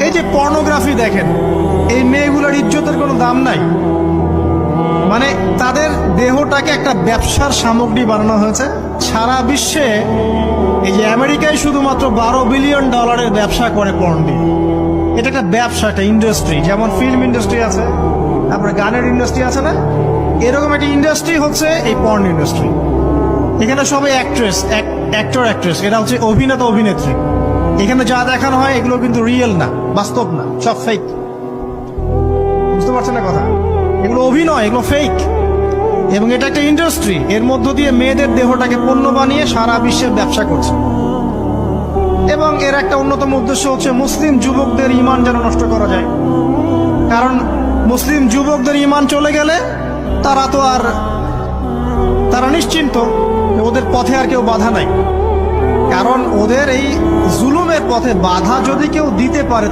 এই যে পর্নোগ্রাফি দেখেন, এই মেয়েগুলোর ইজ্জতের কোনো দাম নাই। মানে তাদের দেহটাকে একটা ব্যবসার সামগ্রী বানানো হয়েছে। সারা বিশ্বে এই যে আমেরিকায় শুধুমাত্র $12 বিলিয়ন ব্যবসা করে পর্ন নিয়ে। এটা একটা ব্যবসা, একটা ইন্ডাস্ট্রি। যেমন ফিল্ম ইন্ডাস্ট্রি আছে, তারপরে গানের ইন্ডাস্ট্রি আছে না, এরকম একটা ইন্ডাস্ট্রি হচ্ছে এই পর্ন ইন্ডাস্ট্রি। এখানে সবাই অ্যাক্টর অ্যাক্ট্রেস, এরা হচ্ছে অভিনেতা অভিনেত্রী। এখানে যা দেখানো হয় এগুলো কিন্তু রিয়েল না, বাস্তব না, সব ফেক। বুঝতে পারছেন না কথা? এগুলো অভিনয়, এগুলো ফেক। এবং এটা একটা ইন্ডাস্ট্রি, এর মধ্য দিয়ে মেয়েদের দেহটাকে পণ্য বানিয়ে সারা বিশ্বের ব্যবসা করছে। এবং এর একটা অন্যতম উদ্দেশ্য হচ্ছে মুসলিম যুবকদের ঈমান যেন নষ্ট করা যায়। কারণ মুসলিম যুবকদের ঈমান চলে গেলে তারা নিশ্চিন্ত, ওদের পথে আর কেউ বাধা নাই। কারণ ওদের এই জুলুমের পথে বাধা যদি কেউ দিতে পারে